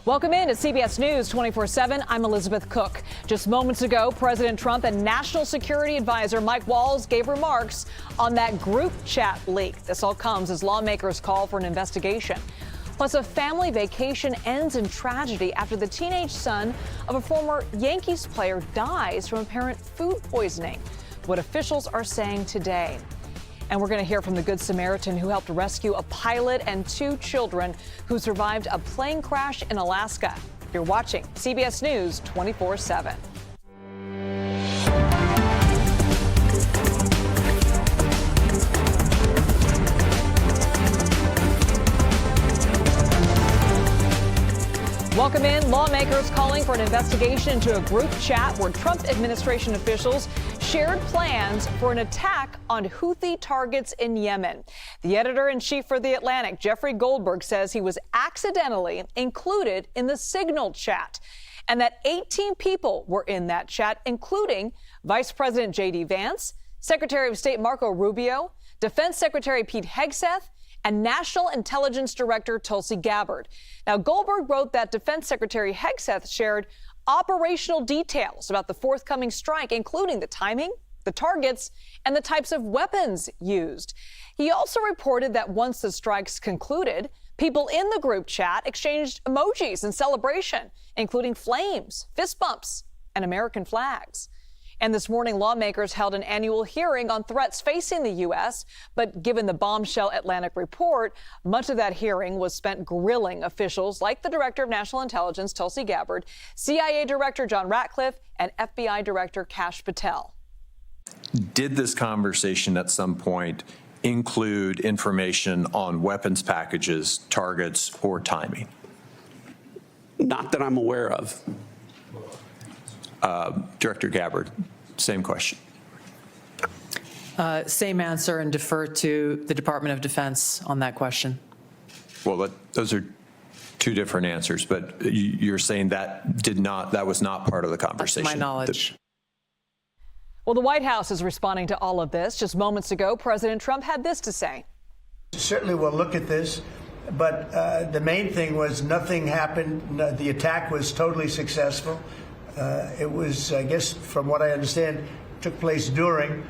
Welcome in to CBS News 24/7. I'm Elizabeth Cook. Just moments ago, President Trump and National Security Advisor Mike Waltz gave remarks on that group chat leak. This all comes as lawmakers call for an investigation. Plus, a family vacation ends in tragedy after the teenage son of a former Yankees player dies from apparent food poisoning. What officials are saying today. And we're going to hear from the Good Samaritan who helped rescue a pilot and 2 children who survived a plane crash in Alaska. You're watching CBS News 24/7. Welcome in. Lawmakers calling for an investigation into a group chat where Trump administration officials shared plans for an attack on Houthi targets in Yemen. The editor-in-chief for The Atlantic, Jeffrey Goldberg, says he was accidentally included in the Signal chat and that 18 people were in that chat, including Vice President J.D. Vance, Secretary of State Marco Rubio, Defense Secretary Pete Hegseth, and National Intelligence Director Tulsi Gabbard. Now, Goldberg wrote that Defense Secretary Hegseth shared operational details about the forthcoming strike, including the timing, the targets, and the types of weapons used. He also reported that once the strikes concluded, people in the group chat exchanged emojis in celebration, including flames, fist bumps, and American flags. And this morning, lawmakers held an annual hearing on threats facing the U.S. But given the bombshell Atlantic report, much of that hearing was spent grilling officials like the Director of National Intelligence, Tulsi Gabbard, CIA Director John Ratcliffe, and FBI Director Kash Patel. Did this conversation at some point include information on weapons packages, targets, or timing? Not that I'm aware of. Director Gabbard, same question. Same answer, and defer to the Department of Defense on that question. Well, those are 2 different answers, but you're saying that was not part of the conversation. That's my knowledge. Well, the White House is responding to all of this. Just moments ago, President Trump had this to say. Certainly we'll look at this, but the main thing was nothing happened. The attack was totally successful. It was, I guess, from what I understand, took place during,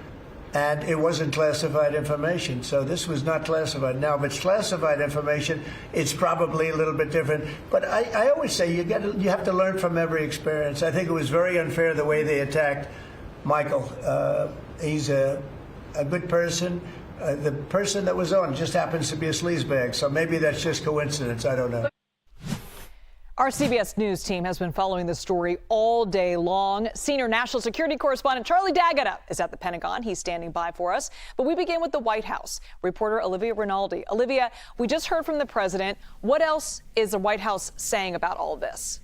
and it wasn't classified information. So this was not classified. Now, if it's classified information, it's probably a little bit different. But I always say you have to learn from every experience. I think it was very unfair the way they attacked Michael. He's a good person. The person that was on just happens to be a sleazebag. So maybe that's just coincidence. I don't know. Our CBS News team has been following this story all day long. Senior national security correspondent Charlie D'Agata is at the Pentagon. He's standing by for us. But we begin with the White House. Reporter Olivia Rinaldi. Olivia, we just heard from the president. What else is the White House saying about all of this?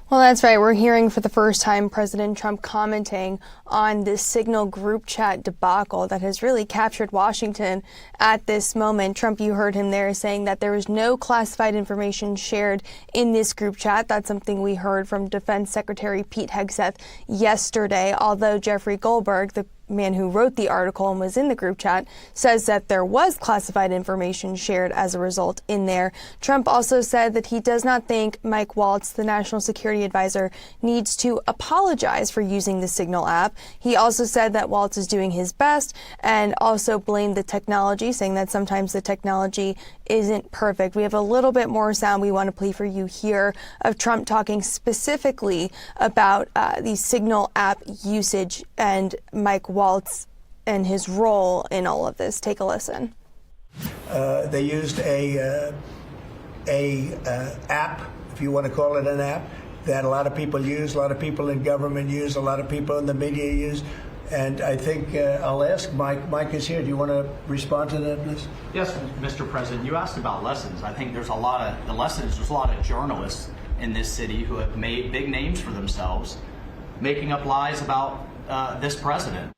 Well, that's right. We're hearing for the first time President Trump commenting on this Signal group chat debacle that has really captured Washington at this moment. Trump, you heard him there saying that there was no classified information shared in this group chat. That's something we heard from Defense Secretary Pete Hegseth yesterday, although Jeffrey Goldberg, the man who wrote the article and was in the group chat, says that there was classified information shared as a result in there. Trump also said that he does not think Mike Waltz, the national security advisor, needs to apologize for using the Signal app. He also said that Waltz is doing his best and also blamed the technology, saying that sometimes the technology isn't perfect. We have a little bit more sound we want to play for you here of Trump talking specifically about the Signal app usage and Mike Waltz and his role in all of this. Take a listen. They used a app, if you want to call it an app, that a lot of people use, a lot of people in government use, a lot of people in the media use. And I think I'll ask Mike. Mike is here. Do you want to respond to that, please? Yes, Mr. President. You asked about lessons. I think there's a lot of journalists in this city who have made big names for themselves, making up lies about this president.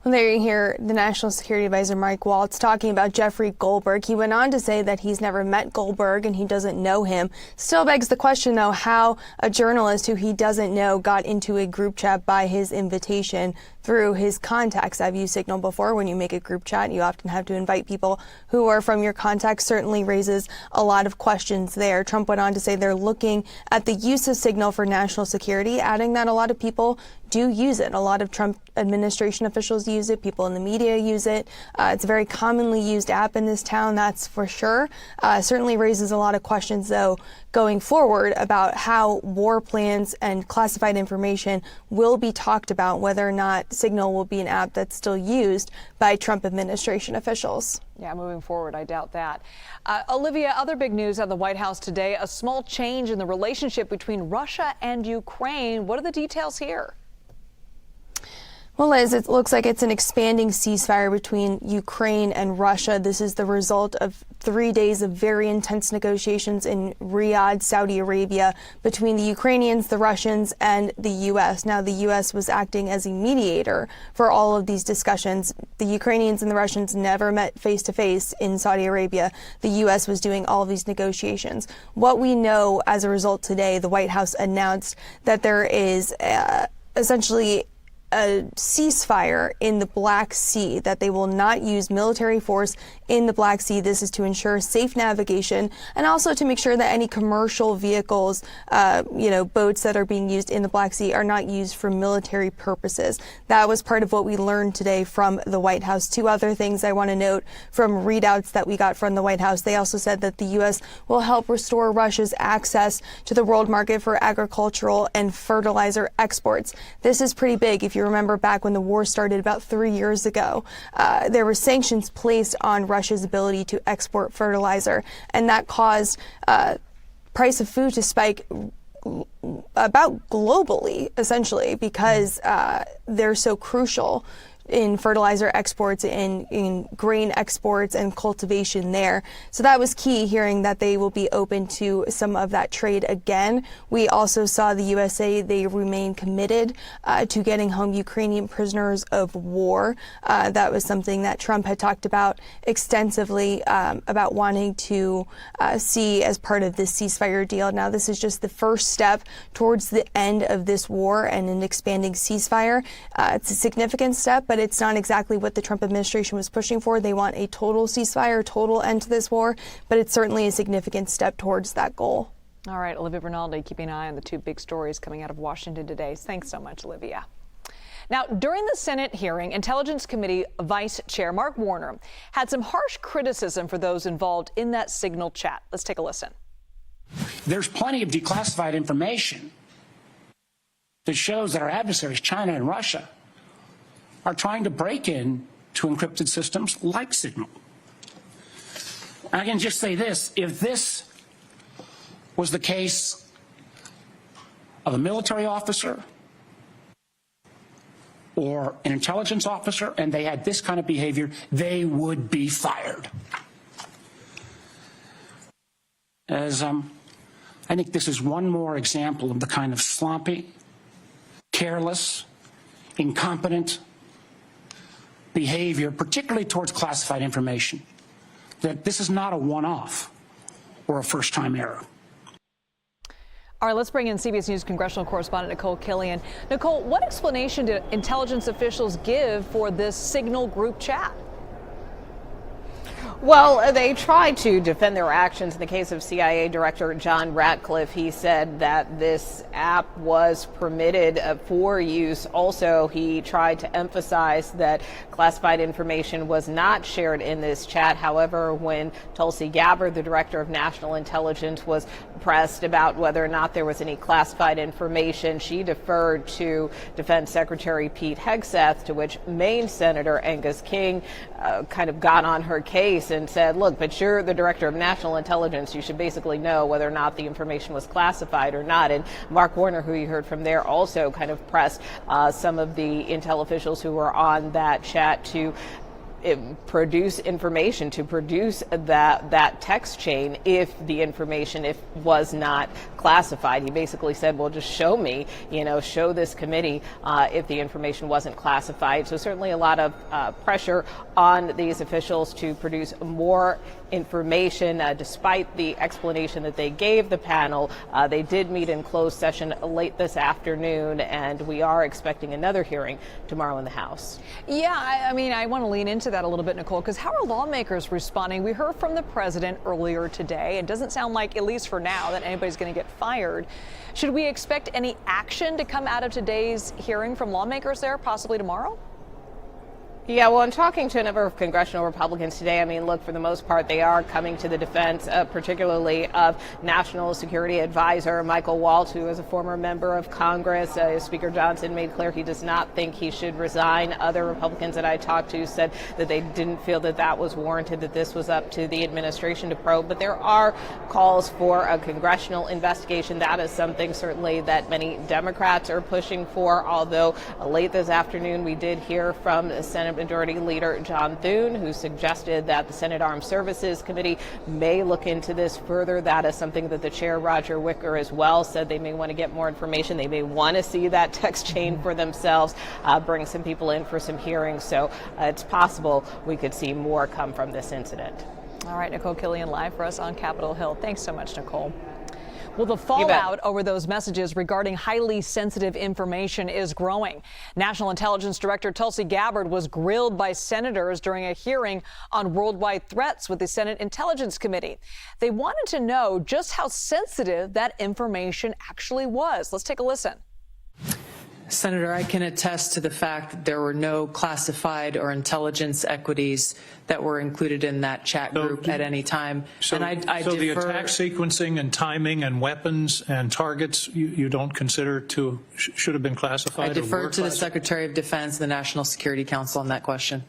Well, there you hear the National Security Advisor Mike Waltz talking about Jeffrey Goldberg. He went on to say that he's never met Goldberg and he doesn't know him. Still begs the question, though, how a journalist who he doesn't know got into a group chat by his invitation through his contacts. I've used Signal before. When you make a group chat, you often have to invite people who are from your contacts. Certainly raises a lot of questions there. Trump went on to say they're looking at the use of Signal for national security, adding that a lot of people do use it. A lot of Trump administration officials use it. People in the media use it. It's a very commonly used app in this town, that's for sure. Certainly raises a lot of questions, though, going forward about how war plans and classified information will be talked about, whether or not Signal will be an app that's still used by Trump administration officials. Yeah, moving forward, I doubt that. Olivia, other big news out of the White House today, a small change in the relationship between Russia and Ukraine. What are the details here? Well, Liz, it looks like it's an expanding ceasefire between Ukraine and Russia. This is the result of 3 days of very intense negotiations in Riyadh, Saudi Arabia, between the Ukrainians, the Russians, and the U.S. Now, the U.S. was acting as a mediator for all of these discussions. The Ukrainians and the Russians never met face-to-face in Saudi Arabia. The U.S. was doing all of these negotiations. What we know as a result today, the White House announced that there is essentially a ceasefire in the Black Sea, that they will not use military force in the Black Sea. This is to ensure safe navigation and also to make sure that any commercial vehicles, boats that are being used in the Black Sea are not used for military purposes. That was part of what we learned today from the White House. Two other things I want to note from readouts that we got from the White House. They also said that the U.S. will help restore Russia's access to the world market for agricultural and fertilizer exports. This is pretty big. If you remember back when the war started about 3 years ago, there were sanctions placed on Russia's ability to export fertilizer, and that caused price of food to spike about globally, essentially, because they're so crucial in fertilizer exports, in grain exports and cultivation there. So that was key, hearing that they will be open to some of that trade again. We also saw the USA, they remain committed to getting home Ukrainian prisoners of war. That was something that Trump had talked about extensively, about wanting to see as part of this ceasefire deal. Now, this is just the first step towards the end of this war and an expanding ceasefire. It's a significant step, but it's not exactly what the Trump administration was pushing for. They want a total ceasefire, total end to this war, but it's certainly a significant step towards that goal. All right, Olivia Bernaldi, keeping an eye on the two big stories coming out of Washington today. Thanks so much, Olivia. Now, during the Senate hearing, Intelligence Committee Vice Chair Mark Warner had some harsh criticism for those involved in that Signal chat. Let's take a listen. There's plenty of declassified information that shows that our adversaries, China and Russia, are trying to break in to encrypted systems like Signal. I can just say this: if this was the case of a military officer or an intelligence officer and they had this kind of behavior, they would be fired. I think this is one more example of the kind of sloppy, careless, incompetent behavior, particularly towards classified information, that this is not a one-off or a first-time error. All right, let's bring in CBS News congressional correspondent Nicole Killian. Nicole, what explanation did intelligence officials give for this Signal group chat? Well, they tried to defend their actions. In the case of CIA Director John Ratcliffe, he said that this app was permitted for use. Also, he tried to emphasize that classified information was not shared in this chat. However, when Tulsi Gabbard, the Director of National Intelligence, was pressed about whether or not there was any classified information, she deferred to Defense Secretary Pete Hegseth, to which Maine Senator Angus King kind of got on her case and said, look, but you're the Director of National Intelligence. You should basically know whether or not the information was classified or not. And Mark Warner, who you heard from there, also kind of pressed some of the intel officials who were on that chat to produce information, to produce that text chain if the information was not classified. He basically said, well, just show me, show this committee if the information wasn't classified. So certainly a lot of pressure on these officials to produce more information. Despite the explanation that they gave the panel, they did meet in closed session late this afternoon, and we are expecting another hearing tomorrow in the House. Yeah, I mean, I want to lean into that a little bit, Nicole, because how are lawmakers responding? We heard from the president earlier today. It doesn't sound like, at least for now, that anybody's going to get fired. Should we expect any action to come out of today's hearing from lawmakers there, possibly tomorrow? Yeah, well, I'm talking to a number of congressional Republicans today. I mean, look, for the most part, they are coming to the defense, particularly of National Security Advisor Michael Waltz, who is a former member of Congress. Speaker Johnson made clear he does not think he should resign. Other Republicans that I talked to said that they didn't feel that that was warranted, that this was up to the administration to probe. But there are calls for a congressional investigation. That is something certainly that many Democrats are pushing for, although late this afternoon we did hear from Senate Majority Leader John Thune, who suggested that the Senate Armed Services Committee may look into this further. That is something that the chair, Roger Wicker, as well said they may want to get more information. They may want to see that text chain for themselves, bring some people in for some hearings. So it's possible we could see more come from this incident. All right, Nicole Killian live for us on Capitol Hill. Thanks so much, Nicole. Well, the fallout over those messages regarding highly sensitive information is growing. National Intelligence Director Tulsi Gabbard was grilled by senators during a hearing on worldwide threats with the Senate Intelligence Committee. They wanted to know just how sensitive that information actually was. Let's take a listen. Senator, I can attest to the fact that there were no classified or intelligence equities that were included in that chat group at any time. So, and I so the defer, attack sequencing and timing and weapons and targets you don't consider should have been classified? I defer to the classified? Secretary of Defense and the National Security Council on that question.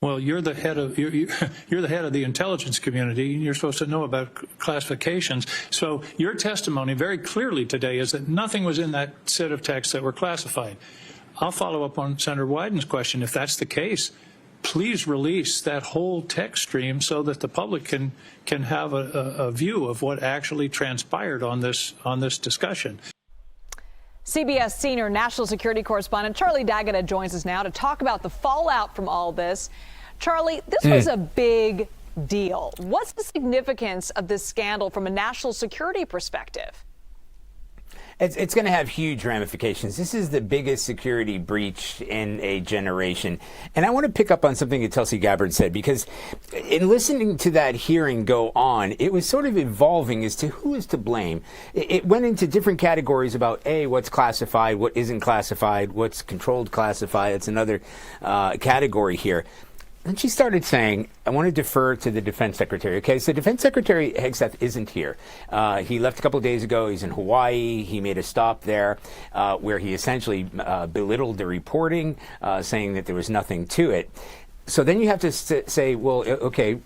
Well, you're the head of the intelligence community, and you're supposed to know about classifications. So your testimony very clearly today is that nothing was in that set of texts that were classified. I'll follow up on Senator Wyden's question. If that's the case, please release that whole text stream so that the public can have a view of what actually transpired on this discussion. CBS senior national security correspondent Charlie D'Agata joins us now to talk about the fallout from all this. Charlie, this was a big deal. What's the significance of this scandal from a national security perspective? It's going to have huge ramifications. This is the biggest security breach in a generation. And I want to pick up on something that Tulsi Gabbard said, because in listening to that hearing go on, it was sort of evolving as to who is to blame. It went into different categories about, A, what's classified, what isn't classified, what's controlled classified. It's another category here. And she started saying, I want to defer to the Defense Secretary. Okay, so Defense Secretary Hegseth isn't here. He left a couple of days ago. He's in Hawaii. He made a stop there where he essentially belittled the reporting, saying that there was nothing to it. So then you have to say, well, okay,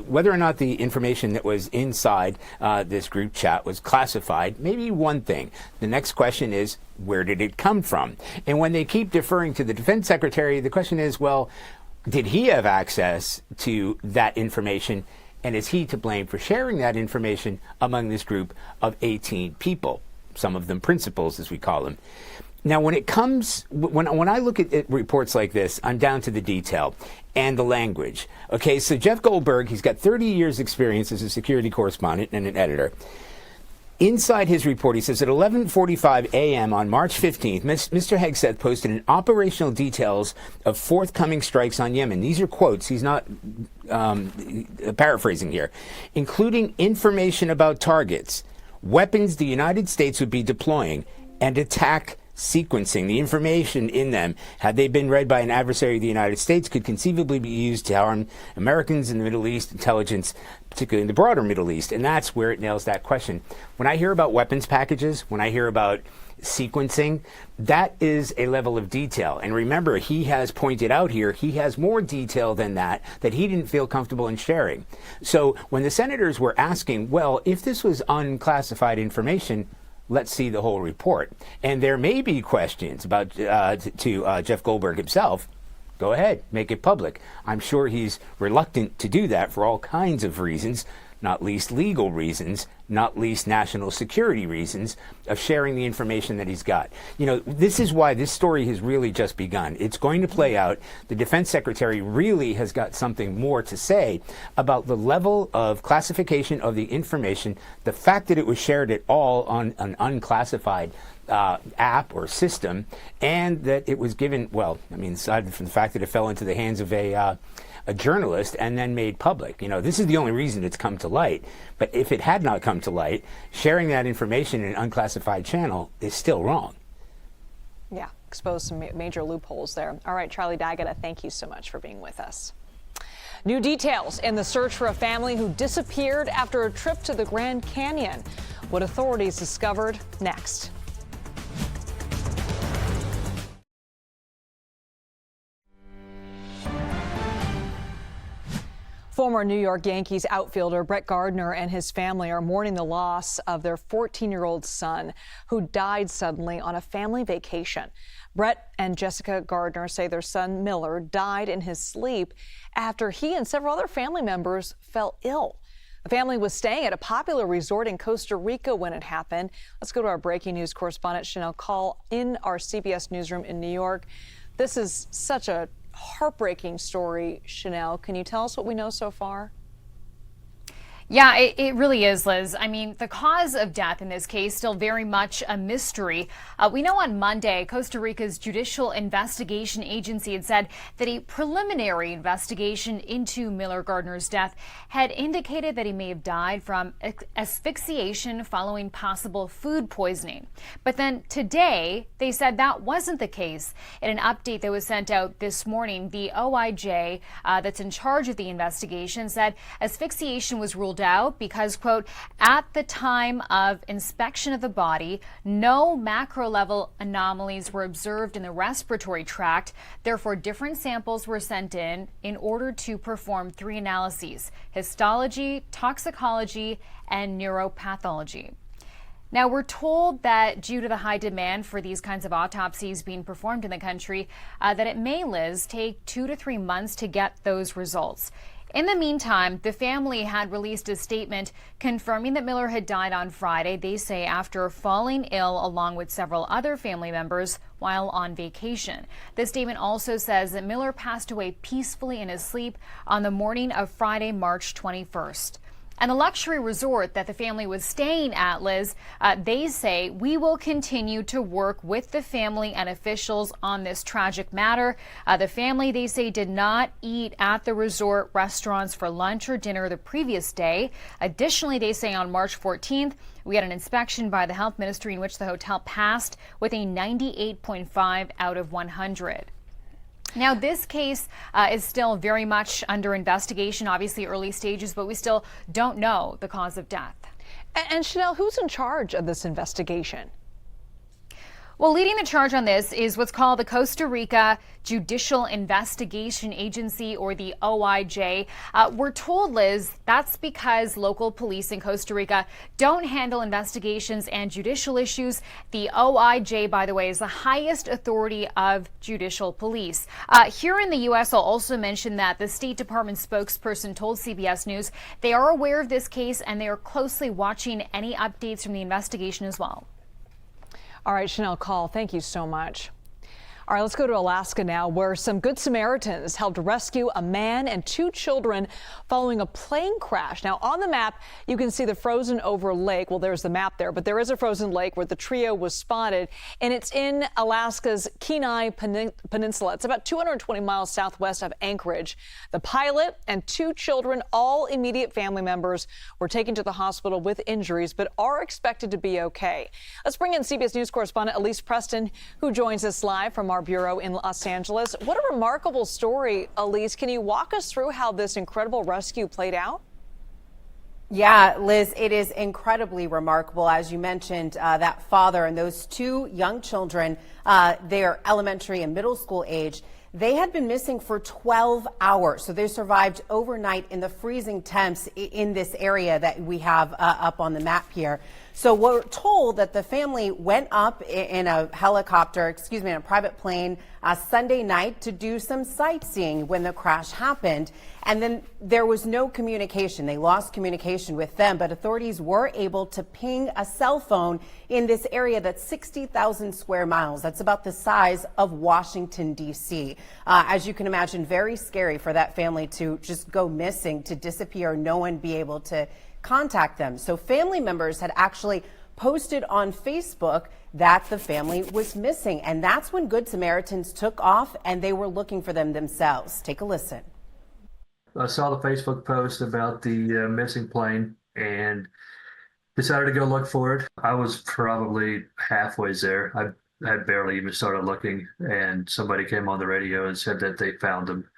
whether or not the information that was inside this group chat was classified, maybe one thing. The next question is, where did it come from? And when they keep deferring to the Defense Secretary, the question is, well, did he have access to that information, and is he to blame for sharing that information among this group of 18 people, some of them principals, as we call them? Now, when it comes, when I look at reports like this, I'm down to the detail and the language. Okay, so Jeff Goldberg, he's got 30 years experience as a security correspondent and an editor. Inside his report, he says at 11:45 a.m. on March 15th, Mr. Hegseth posted an operational details of forthcoming strikes on Yemen. These are quotes. He's not paraphrasing here. Including information about targets, weapons the United States would be deploying, and attack sequencing. The information in them, had they been read by an adversary of the United States, could conceivably be used to harm Americans in the Middle East, intelligence, particularly in the broader Middle East. And that's where it nails that question. When I hear about weapons packages, when I hear about sequencing, that is a level of detail. And remember, he has pointed out here, he has more detail than that he didn't feel comfortable in sharing. So when the senators were asking, well, if this was unclassified information, let's see the whole report. And there may be questions about to Jeff Goldberg himself. Go ahead, make it public. I'm sure he's reluctant to do that for all kinds of reasons, not least legal reasons, not least national security reasons of sharing the information that he's got. You know, this is why this story has really just begun. It's going to play out. The defense secretary really has got something more to say about the level of classification of the information, the fact that it was shared at all on an unclassified app or system, and that it was given, well, I mean, aside from the fact that it fell into the hands of a journalist and then made public. You know, this is the only reason it's come to light. But if it had not come to light, sharing that information in an unclassified channel is still wrong. Yeah, exposed some major loopholes there. All right, Charlie D'Agata, thank you so much for being with us. New details in the search for a family who disappeared after a trip to the Grand Canyon. What authorities discovered next. Former New York Yankees outfielder Brett Gardner and his family are mourning the loss of their 14-year-old son, who died suddenly on a family vacation. Brett and Jessica Gardner say their son Miller died in his sleep after he and several other family members fell ill. The family was staying at a popular resort in Costa Rica when it happened. Let's go to our breaking news correspondent Chanel Call in our CBS newsroom in New York. This is such a heartbreaking story, Chanel. Can you tell us what we know so far? Yeah, it really is, Liz. I mean, the cause of death in this case still very much a mystery. We know on Monday, Costa Rica's Judicial Investigation Agency had said that a preliminary investigation into Miller Gardner's death had indicated that he may have died from asphyxiation following possible food poisoning. But then today, they said that wasn't the case. In an update that was sent out this morning, the OIJ that's in charge of the investigation said asphyxiation was ruled out because, quote, at the time of inspection of the body, no macro level anomalies were observed in the respiratory tract. Therefore, different samples were sent in order to perform 3 analyses: histology, toxicology, and neuropathology. Now, we're told that due to the high demand for these kinds of autopsies being performed in the country, that it may, Liz, take 2 to 3 months to get those results. In the meantime, the family had released a statement confirming that Miller had died on Friday, they say after falling ill along with several other family members while on vacation. The statement also says that Miller passed away peacefully in his sleep on the morning of Friday, March 21st. And the luxury resort that the family was staying at, Liz, they say, we will continue to work with the family and officials on this tragic matter. The family, they say, did not eat at the resort restaurants for lunch or dinner the previous day. Additionally, they say on March 14th, we had an inspection by the health ministry in which the hotel passed with a 98.5 out of 100. Now, this case is still very much under investigation, obviously early stages, but we still don't know the cause of death. And Chanel, who's in charge of this investigation? Well, leading the charge on this is what's called the Costa Rica Judicial Investigation Agency, or the OIJ. We're told, Liz, that's because local police in Costa Rica don't handle investigations and judicial issues. The OIJ, by the way, is the highest authority of judicial police. Here in the U.S., I'll also mention that the State Department spokesperson told CBS News they are aware of this case and they are closely watching any updates from the investigation as well. All right, Chanel Call, thank you so much. All right, let's go to Alaska now, where some Good Samaritans helped rescue a man and 2 children following a plane crash. Now, on the map, you can see the frozen over lake. Well, there's the map there, but there is a frozen lake where the trio was spotted, and it's in Alaska's Kenai Peninsula. It's about 220 miles southwest of Anchorage. The pilot and 2 children, all immediate family members, were taken to the hospital with injuries, but are expected to be okay. Let's bring in CBS News correspondent Elise Preston, who joins us live from our bureau in Los Angeles. What a remarkable story, Elise. Can you walk us through how this incredible rescue played out? Yeah, Liz, it is incredibly remarkable. As you mentioned, that father and those 2 young children, they are elementary and middle school age. They had been missing for 12 hours. So they survived overnight in the freezing temps in this area that we have up on the map here. So we're told that the family went up in a helicopter, in a private plane, Sunday night to do some sightseeing when the crash happened. And then there was no communication. They lost communication with them, but authorities were able to ping a cell phone in this area that's 60,000 square miles. That's about the size of Washington, D.C. As you can imagine, very scary for that family to just go missing, to disappear, no one be able to contact them. So family members had actually posted on Facebook that the family was missing. And that's when Good Samaritans took off and they were looking for them themselves. Take a listen. I saw the Facebook post about the missing plane and decided to go look for it. I was probably halfway there. I had barely even started looking, and somebody came on the radio and said that they found them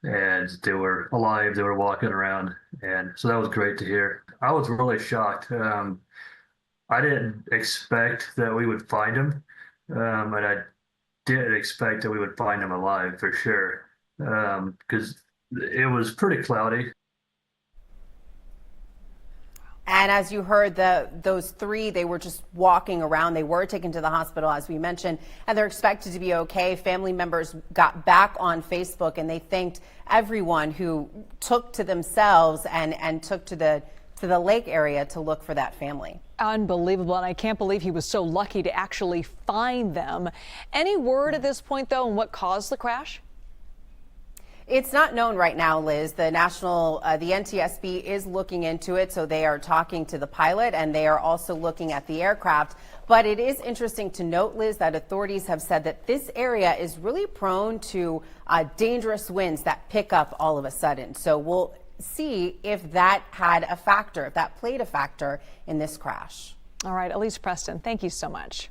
and they were alive. They were walking around, and so that was great to hear. I was really shocked. I didn't expect that we would find him, and I didn't expect that we would find him alive for sure, because it was pretty cloudy. And as you heard, those three, they were just walking around. They were taken to the hospital, as we mentioned, and they're expected to be okay. Family members got back on Facebook, and they thanked everyone who took to themselves and took to the lake area to look for that family. Unbelievable, and I can't believe he was so lucky to actually find them. Any word at this point, though, on what caused the crash? It's not known right now, Liz. The NTSB is looking into it, so they are talking to the pilot and they are also looking at the aircraft. But it is interesting to note, Liz, that authorities have said that this area is really prone to dangerous winds that pick up all of a sudden. So we'll see if that had a factor, if that played a factor in this crash. All right, Elise Preston, thank you so much.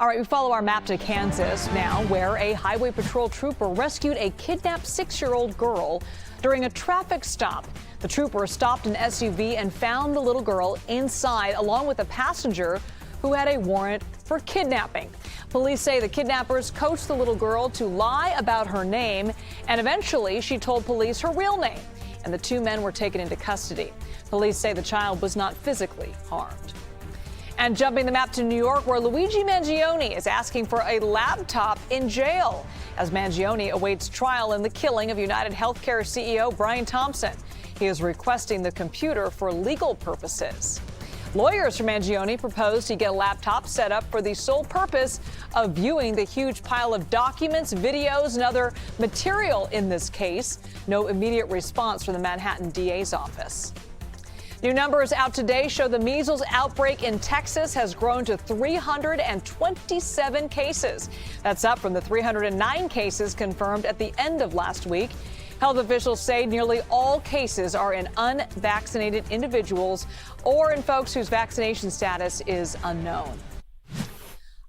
All right, we follow our map to Kansas now, where a highway patrol trooper rescued a kidnapped 6-year-old girl during a traffic stop. The trooper stopped an SUV and found the little girl inside, along with a passenger who had a warrant for kidnapping. Police say the kidnappers coached the little girl to lie about her name, and eventually she told police her real name, and the two men were taken into custody. Police say the child was not physically harmed. And jumping the map to New York, where Luigi Mangione is asking for a laptop in jail as Mangione awaits trial in the killing of United Healthcare CEO Brian Thompson. He is requesting the computer for legal purposes. Lawyers for Mangione proposed he get a laptop set up for the sole purpose of viewing the huge pile of documents, videos, and other material in this case. No immediate response from the Manhattan DA's office. New numbers out today show the measles outbreak in Texas has grown to 327 cases. That's up from the 309 cases confirmed at the end of last week. Health officials say nearly all cases are in unvaccinated individuals or in folks whose vaccination status is unknown.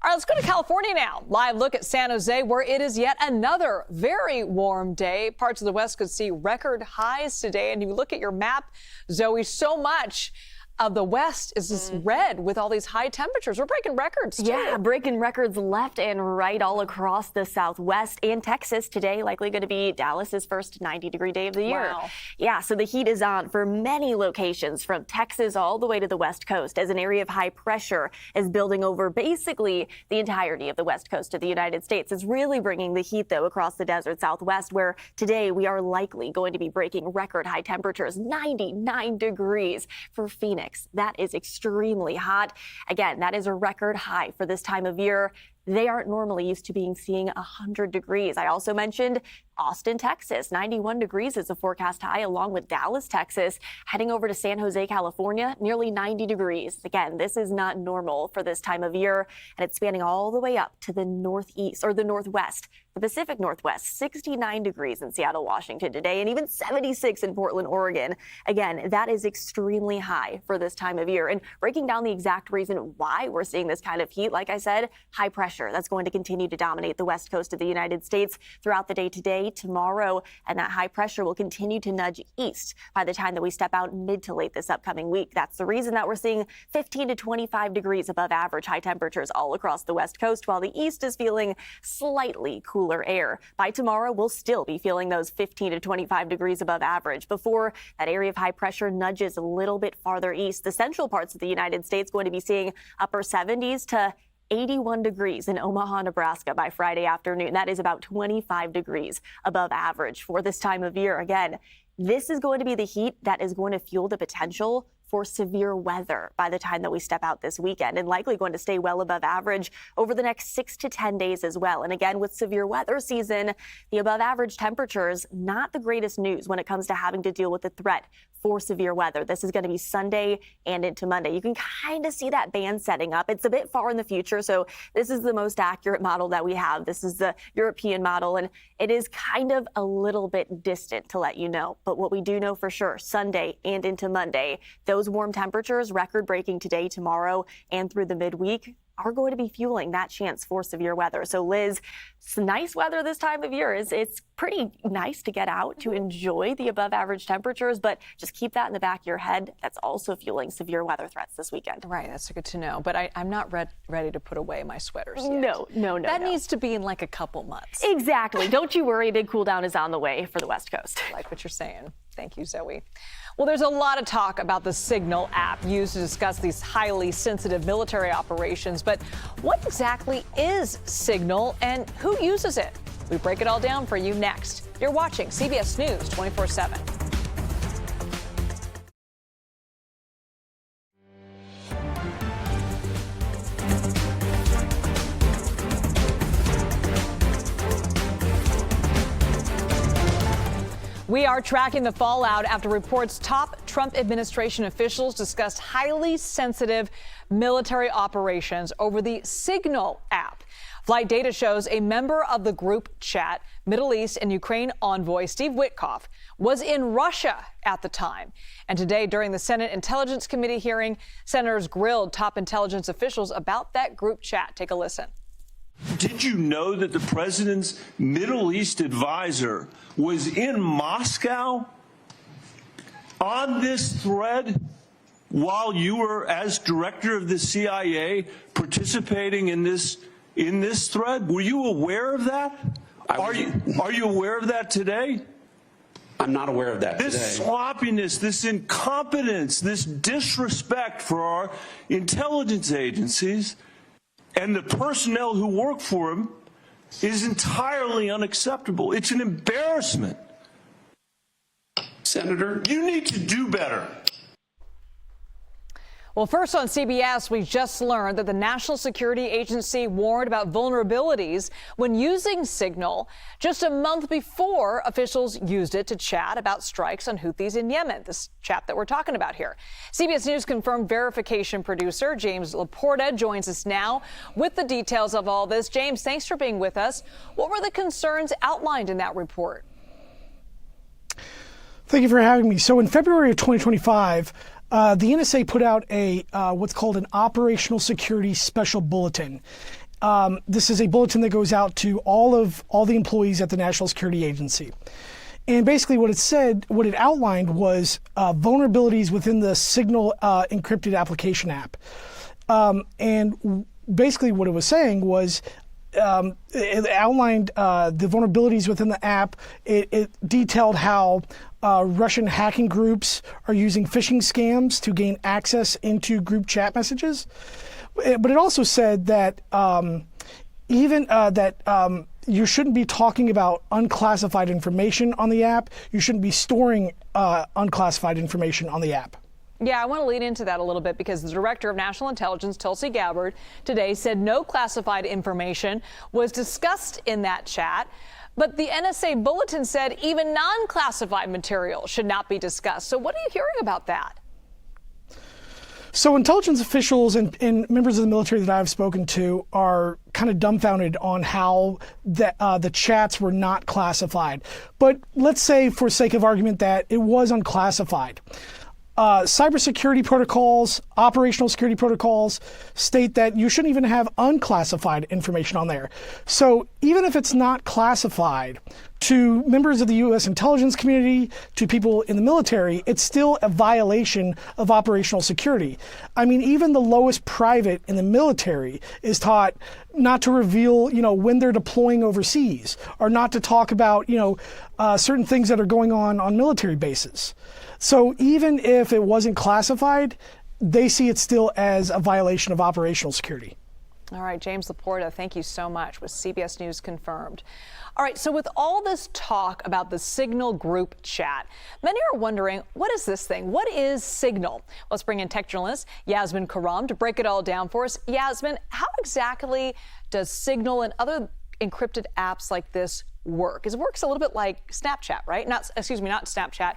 All right, let's go to California now. Live look at San Jose, where it is yet another very warm day. Parts of the West could see record highs today. And you look at your map, Zoe, so much of the West is just red with all these high temperatures. We're breaking records, too. Yeah, breaking records left and right all across the Southwest and Texas today. Likely going to be Dallas's first 90-degree day of the year. Wow. Yeah, so the heat is on for many locations from Texas all the way to the West Coast as an area of high pressure is building over basically the entirety of the West Coast of the United States. It's really bringing the heat, though, across the desert Southwest, where today we are likely going to be breaking record high temperatures, 99 degrees for Phoenix. That is extremely hot. Again, that is a record high for this time of year. They aren't normally used to seeing 100 degrees. I also mentioned Austin, Texas, 91 degrees is a forecast high, along with Dallas, Texas, heading over to San Jose, California, nearly 90 degrees. Again, this is not normal for this time of year, and it's spanning all the way up to the northeast or the northwest, the Pacific Northwest, 69 degrees in Seattle, Washington today, and even 76 in Portland, Oregon. Again, that is extremely high for this time of year. And breaking down the exact reason why we're seeing this kind of heat, like I said, high pressure. That's going to continue to dominate the west coast of the United States throughout the day today, tomorrow, and that high pressure will continue to nudge east by the time that we step out mid to late this upcoming week. That's the reason that we're seeing 15 to 25 degrees above average high temperatures all across the west coast, while the east is feeling slightly cooler air. By tomorrow, we'll still be feeling those 15 to 25 degrees above average before that area of high pressure nudges a little bit farther east. The central parts of the United States going to be seeing upper 70s to 81 degrees in Omaha, Nebraska by Friday afternoon. That is about 25 degrees above average for this time of year. Again, this is going to be the heat that is going to fuel the potential for severe weather by the time that we step out this weekend, and likely going to stay well above average over the next 6 to 10 days as well. And again, with severe weather season, the above average temperatures, not the greatest news when it comes to having to deal with the threat for severe weather. This is going to be Sunday and into Monday. You can kind of see that band setting up. It's a bit far in the future, so this is the most accurate model that we have. This is the European model, and it is kind of a little bit distant to let you know. But what we do know for sure, Sunday and into Monday, those warm temperatures, record-breaking today, tomorrow, and through the midweek, are going to be fueling that chance for severe weather. So Liz, it's nice weather this time of year. It's pretty nice to get out to enjoy the above average temperatures, but just keep that in the back of your head. That's also fueling severe weather threats this weekend. Right, that's good to know. But I'm not ready to put away my sweaters yet. No. That needs to be in like a couple months. Exactly. Don't you worry, big cool down is on the way for the West Coast. I like what you're saying. Thank you, Zoe. Well, there's a lot of talk about the Signal app used to discuss these highly sensitive military operations, but what exactly is Signal and who uses it? We break it all down for you next. You're watching CBS News 24/7. We are tracking the fallout after reports top Trump administration officials discussed highly sensitive military operations over the Signal app. Flight data shows a member of the group chat, Middle East and Ukraine envoy Steve Witkoff, was in Russia at the time. And today, during the Senate Intelligence Committee hearing, senators grilled top intelligence officials about that group chat. Take a listen. Did you know that the president's Middle East advisor was in Moscow on this thread while you were, as director of the CIA, participating in this thread? Were you aware of that? Are you aware of that today? I'm not aware of that This today. sloppiness, this incompetence, this disrespect for our intelligence agencies and the personnel who work for him is entirely unacceptable. It's an embarrassment. Senator, you need to do better. Well, first on CBS, we just learned that the National Security Agency warned about vulnerabilities when using Signal just a month before officials used it to chat about strikes on Houthis in Yemen, this chat that we're talking about here. CBS News confirmed verification producer James Laporta joins us now with the details of all this. James, thanks for being with us. What were the concerns outlined in that report? Thank you for having me. So in February of 2025, the NSA put out a what's called an Operational Security Special Bulletin. This is a bulletin that goes out to all the employees at the National Security Agency. And basically what it outlined was vulnerabilities within the Signal encrypted application app. And basically what it was saying was it outlined the vulnerabilities within the app. It detailed how Russian hacking groups are using phishing scams to gain access into group chat messages. But it also said that you shouldn't be talking about unclassified information on the app. You shouldn't be storing unclassified information on the app. Yeah, I want to lead into that a little bit because the Director of National Intelligence, Tulsi Gabbard, today said no classified information was discussed in that chat. But the NSA bulletin said even non-classified material should not be discussed. So what are you hearing about that? So intelligence officials and members of the military that I've spoken to are kind of dumbfounded on how the chats were not classified. But let's say, for sake of argument, that it was unclassified. Cybersecurity protocols, operational security protocols state that you shouldn't even have unclassified information on there. So even if it's not classified, to members of the U.S. intelligence community, to people in the military, it's still a violation of operational security. I mean, even the lowest private in the military is taught not to reveal, when they're deploying overseas, or not to talk about, certain things that are going on military bases. So even if it wasn't classified, they see it still as a violation of operational security. All right, James Laporta, thank you so much. With CBS News confirmed. All right, so with all this talk about the Signal group chat, many are wondering, what is this thing? What is Signal? Let's bring in tech journalist Yasmin Karam to break it all down for us. Yasmin, how exactly does Signal and other encrypted apps like this work? It works a little bit like Snapchat, right? Not Snapchat.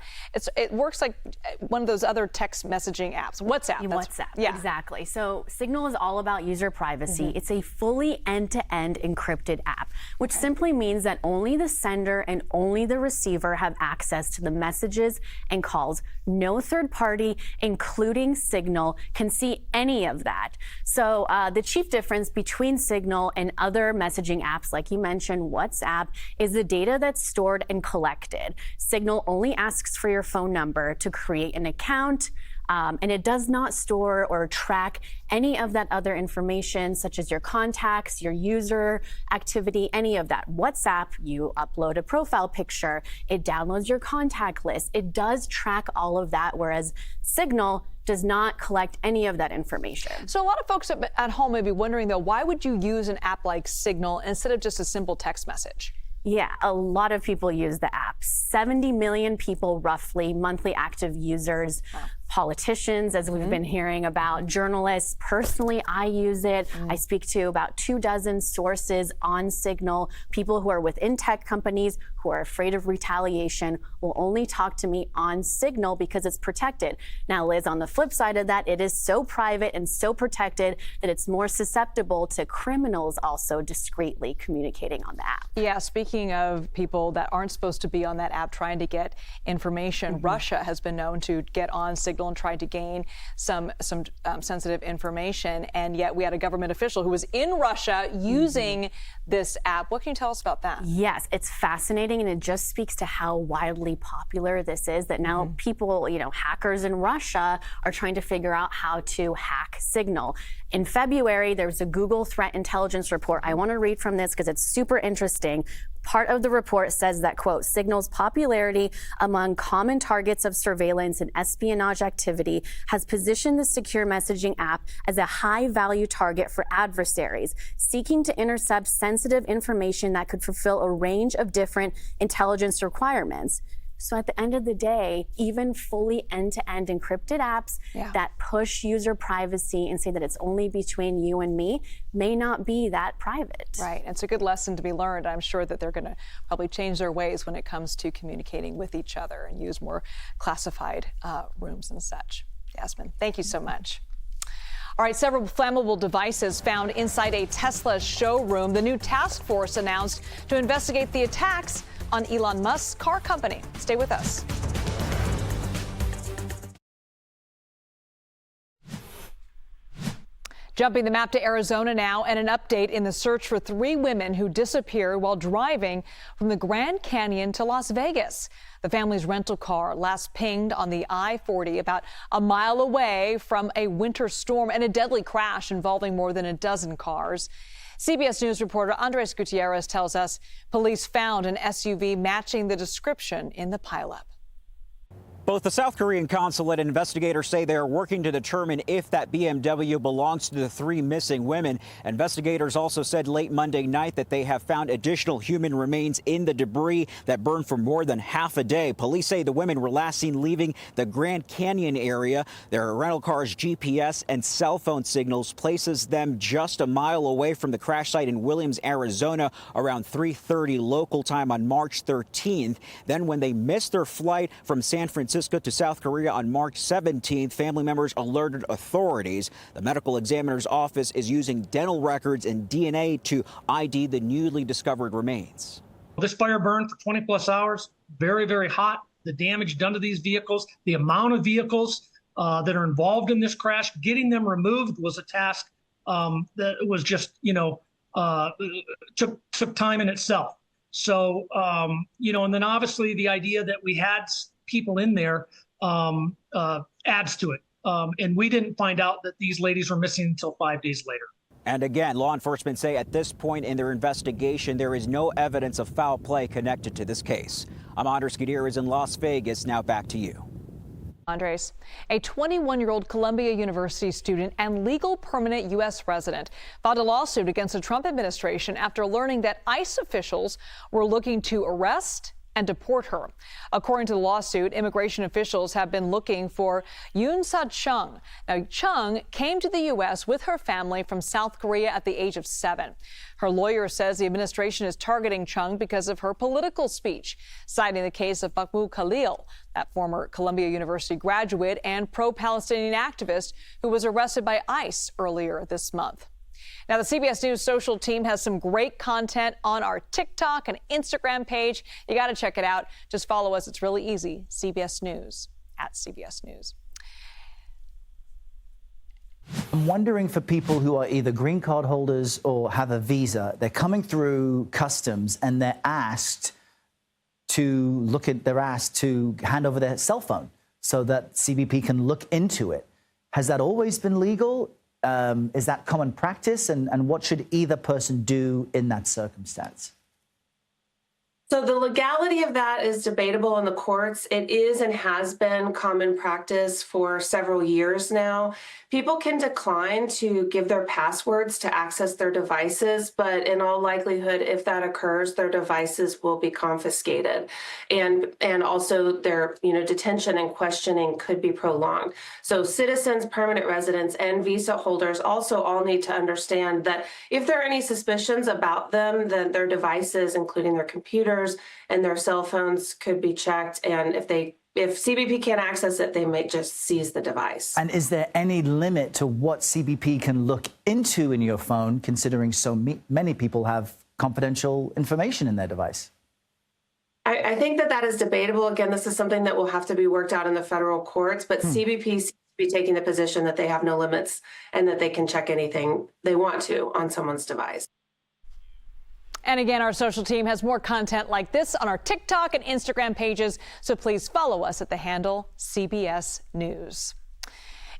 It works like one of those other text messaging apps. WhatsApp. WhatsApp, yeah. Exactly. So Signal is all about user privacy. It's a fully end-to-end encrypted app, which simply means that only the sender and only the receiver have access to the messages and calls. No third party, including Signal, can see any of that. So the chief difference between Signal and other messaging apps, like you mentioned, WhatsApp, is the data that's stored and collected. Signal only asks for your phone number to create an account, and it does not store or track any of that other information, such as your contacts, your user activity, any of that. WhatsApp, you upload a profile picture, it downloads your contact list. It does track all of that, whereas Signal does not collect any of that information. So a lot of folks at home may be wondering, though, why would you use an app like Signal instead of just a simple text message? Yeah, a lot of people use the app. 70 million people, roughly, monthly active users. Politicians, as we've been hearing about, journalists. Personally, I use it. I speak to about 24 sources on Signal. People who are within tech companies who are afraid of retaliation will only talk to me on Signal because it's protected. Now, Liz, on the flip side of that, it is so private and so protected that it's more susceptible to criminals also discreetly communicating on the app. Yeah, speaking of people that aren't supposed to be on that app trying to get information, Russia has been known to get on Signal and tried to gain some sensitive information, and yet we had a government official who was in Russia using this app. What can you tell us about that? Yes, it's fascinating, and it just speaks to how widely popular this is, that now people, hackers in Russia are trying to figure out how to hack Signal. In February, there was a Google threat intelligence report. I want to read from this because it's super interesting. Part of the report says that, quote, Signal's popularity among common targets of surveillance and espionage activity has positioned the secure messaging app as a high-value target for adversaries seeking to intercept sensitive information that could fulfill a range of different intelligence requirements. So at the end of the day, even fully end-to-end encrypted apps that push user privacy and say that it's only between you and me may not be that private. Right. It's a good lesson to be learned. I'm sure that they're going to probably change their ways when it comes to communicating with each other and use more classified rooms and such. Yasmin, thank you so much. All right, several flammable devices found inside a Tesla showroom. The new task force announced to investigate the attacks on Elon Musk's car company. Stay with us. Jumping the map to Arizona now, and an update in the search for 3 women who disappeared while driving from the Grand Canyon to Las Vegas. The family's rental car last pinged on the I-40 about a mile away from a winter storm and a deadly crash involving more than a dozen cars. CBS News reporter Andres Gutierrez tells us police found an SUV matching the description in the pileup. Both the South Korean consulate and investigators say they are working to determine if that BMW belongs to the 3 missing women. Investigators also said late Monday night that they have found additional human remains in the debris that burned for more than half a day. Police say the women were last seen leaving the Grand Canyon area. Their rental car's GPS and cell phone signals places them just a mile away from the crash site in Williams, Arizona, around 3:30 local time on March 13th. Then when they missed their flight from San Francisco to South Korea on March 17th, family members alerted authorities. The medical examiner's office is using dental records and DNA to ID the newly discovered remains. This fire burned for 20 plus hours, very, very hot. The damage done to these vehicles, the amount of vehicles that are involved in this crash, getting them removed was a task that was just, took time in itself. So, and then obviously the idea that we had people in there adds to it. And we didn't find out that these ladies were missing until 5 days later. And again, law enforcement say at this point in their investigation, there is no evidence of foul play connected to this case. I'm Andres Gutierrez in Las Vegas. Now back to you. Andres, a 21-year-old Columbia University student and legal permanent U.S. resident, filed a lawsuit against the Trump administration after learning that ICE officials were looking to arrest and deport her. According to the lawsuit, immigration officials have been looking for Yoon-Sa Chung. Now, Chung came to the U.S. with her family from South Korea at the age of 7. Her lawyer says the administration is targeting Chung because of her political speech, citing the case of Mahmoud Khalil, that former Columbia University graduate and pro-Palestinian activist who was arrested by ICE earlier this month. Now, the CBS News social team has some great content on our TikTok and Instagram page. You got to check it out. Just follow us. It's really easy. CBS News, at CBS News. I'm wondering, for people who are either green card holders or have a visa, they're coming through customs and they're asked to hand over their cell phone so that CBP can look into it. Has that always been legal? Is that common practice? And what should either person do in that circumstance? So the legality of that is debatable in the courts. It is and has been common practice for several years now. People can decline to give their passwords to access their devices, but in all likelihood, if that occurs, their devices will be confiscated. And also their detention and questioning could be prolonged. So citizens, permanent residents, and visa holders also all need to understand that if there are any suspicions about them, then their devices, including their computers and their cell phones, could be checked. And if CBP can't access it, they might just seize the device. And is there any limit to what CBP can look into in your phone, considering so many people have confidential information in their device? I think that is debatable. Again, this is something that will have to be worked out in the federal courts, but CBP seems to be taking the position that they have no limits and that they can check anything they want to on someone's device. And again, our social team has more content like this on our TikTok and Instagram pages, so please follow us at the handle CBS News.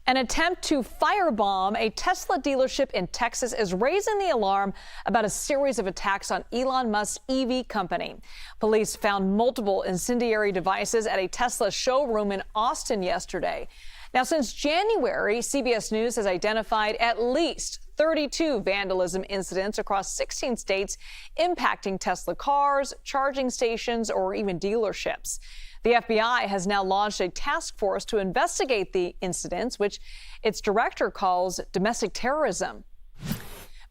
An attempt to firebomb a Tesla dealership in Texas is raising the alarm about a series of attacks on Elon Musk's EV company. Police found multiple incendiary devices at a Tesla showroom in Austin yesterday. Now, since January, CBS News has identified at least 32 vandalism incidents across 16 states impacting Tesla cars, charging stations, or even dealerships. The FBI has now launched a task force to investigate the incidents, which its director calls domestic terrorism.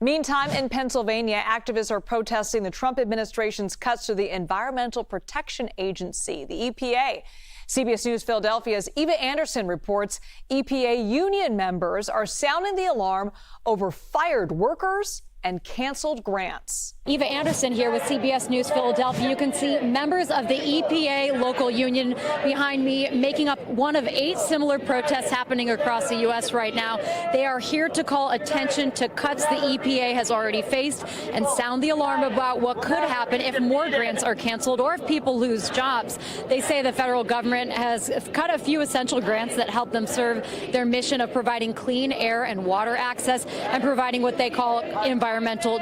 Meantime, in Pennsylvania, activists are protesting the Trump administration's cuts to the Environmental Protection Agency, the EPA. CBS News Philadelphia's Eva Anderson reports EPA union members are sounding the alarm over fired workers and canceled grants. Eva Anderson here with CBS News Philadelphia. You can see members of the EPA local union behind me making up one of 8 similar protests happening across the U.S. right now. They are here to call attention to cuts the EPA has already faced and sound the alarm about what could happen if more grants are canceled or if people lose jobs. They say the federal government has cut a few essential grants that help them serve their mission of providing clean air and water access and providing what they call environmental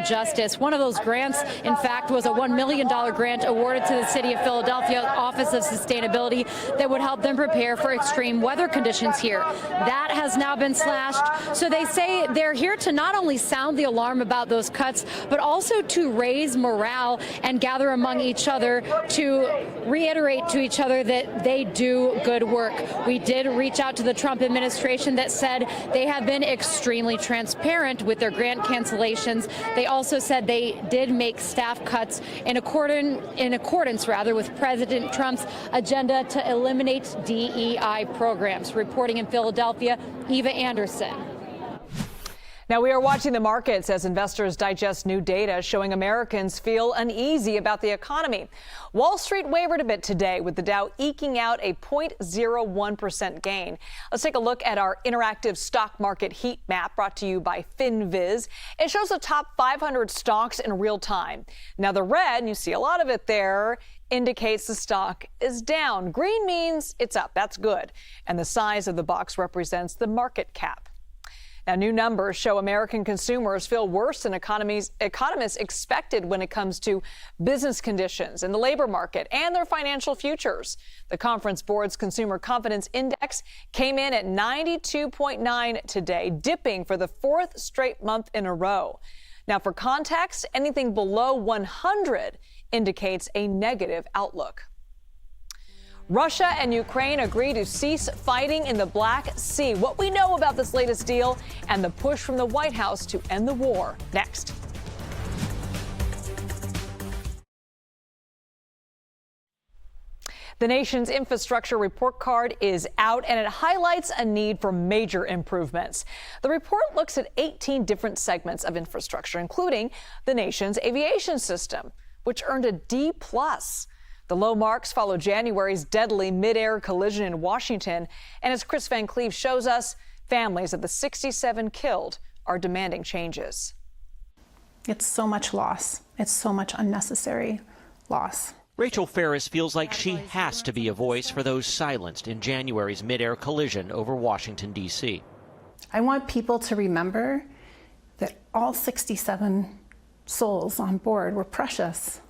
justice. One of those grants, in fact, was a $1 million grant awarded to the city of Philadelphia Office of Sustainability that would help them prepare for extreme weather conditions here. That has now been slashed. So they say they're here to not only sound the alarm about those cuts, but also to raise morale and gather among each other to reiterate to each other that they do good work. We did reach out to the Trump administration that said they have been extremely transparent with their grant cancellations. They also said they did make staff cuts in accordance with President Trump's agenda to eliminate DEI programs. Reporting in Philadelphia, Eva Anderson. Now, we are watching the markets as investors digest new data showing Americans feel uneasy about the economy. Wall Street wavered a bit today, with the Dow eking out a 0.01% gain. Let's take a look at our interactive stock market heat map brought to you by FinViz. It shows the top 500 stocks in real time. Now, the red, and you see a lot of it there, indicates the stock is down. Green means it's up. That's good. And the size of the box represents the market cap. Now, new numbers show American consumers feel worse than economists expected when it comes to business conditions in the labor market and their financial futures. The Conference Board's Consumer Confidence Index came in at 92.9 today, dipping for the fourth straight month in a row. Now, for context, anything below 100 indicates a negative outlook. Russia and Ukraine agree to cease fighting in the Black Sea. What we know about this latest deal and the push from the White House to end the war. Next. The nation's infrastructure report card is out, and it highlights a need for major improvements. The report looks at 18 different segments of infrastructure, including the nation's aviation system, which earned a D+. The low marks follow January's deadly mid-air collision in Washington. And as Chris Van Cleve shows us, families of the 67 killed are demanding changes. It's so much loss. It's so much unnecessary loss. Rachel Ferris feels like she has to be a voice for those silenced in January's mid-air collision over Washington, D.C. I want people to remember that all 67 souls on board were precious.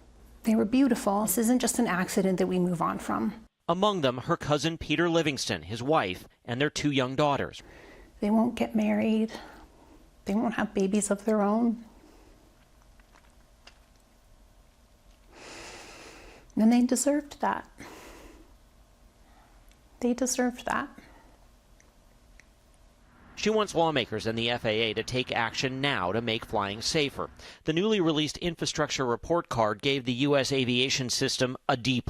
They were beautiful. This isn't just an accident that we move on from. Among them, her cousin Peter Livingston, his wife, and their 2 young daughters. They won't get married. They won't have babies of their own. And they deserved that. They deserved that. She wants lawmakers and the FAA to take action now to make flying safer. The newly released infrastructure report card gave the U.S. aviation system a D+,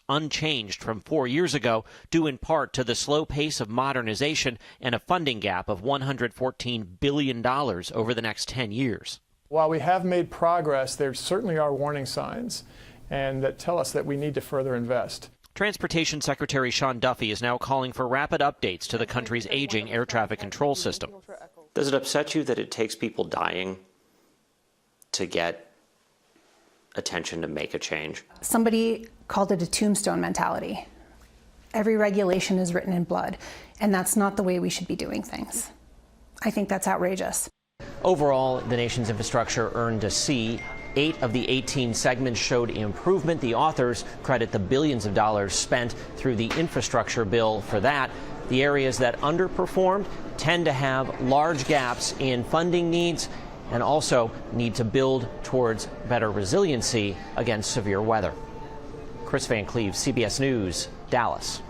unchanged from 4 years ago, due in part to the slow pace of modernization and a funding gap of $114 billion over the next 10 years. While we have made progress, there certainly are warning signs and that tell us that we need to further invest. Transportation Secretary Sean Duffy is now calling for rapid updates to the country's aging air traffic control system. Does it upset you that it takes people dying to get attention to make a change? Somebody called it a tombstone mentality. Every regulation is written in blood, and that's not the way we should be doing things. I think that's outrageous. Overall, the nation's infrastructure earned a C. 8 of the 18 segments showed improvement. The authors credit the billions of dollars spent through the infrastructure bill for that. The areas that underperformed tend to have large gaps in funding needs and also need to build towards better resiliency against severe weather. Chris Van Cleve, CBS News, Dallas.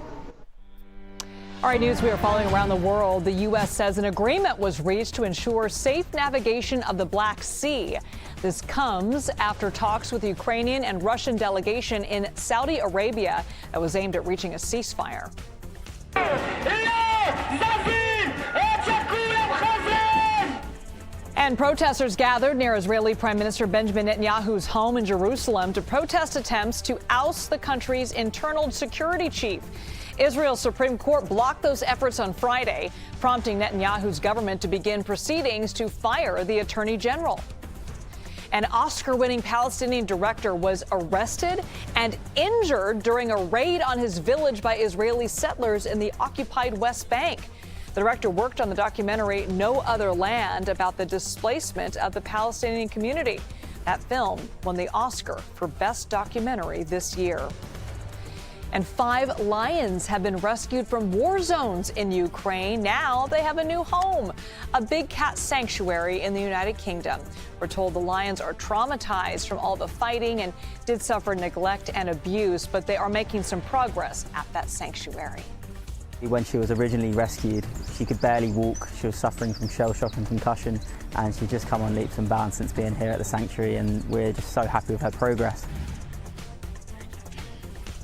All right, news we are following around the world. The U.S. says an agreement was reached to ensure safe navigation of the Black Sea. This comes after talks with the Ukrainian and Russian delegation in Saudi Arabia that was aimed at reaching a ceasefire. And protesters gathered near Israeli Prime Minister Benjamin Netanyahu's home in Jerusalem to protest attempts to oust the country's internal security chief. Israel's Supreme Court blocked those efforts on Friday, prompting Netanyahu's government to begin proceedings to fire the attorney general. An Oscar-winning Palestinian director was arrested and injured during a raid on his village by Israeli settlers in the occupied West Bank. The director worked on the documentary No Other Land about the displacement of the Palestinian community. That film won the Oscar for Best Documentary this year. And 5 lions have been rescued from war zones in Ukraine. Now they have a new home, a big cat sanctuary in the United Kingdom. We're told the lions are traumatized from all the fighting and did suffer neglect and abuse, but they are making some progress at that sanctuary. When she was originally rescued, she could barely walk. She was suffering from shell shock and concussion, and she's just come on leaps and bounds since being here at the sanctuary, and we're just so happy with her progress.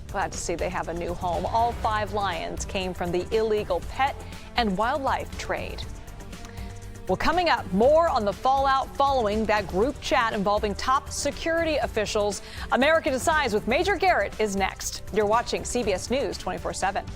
Glad to see they have a new home. All 5 lions came from the illegal pet and wildlife trade. Well, coming up, more on the fallout following that group chat involving top security officials. America Decides with Major Garrett is next. You're watching CBS News 24/7.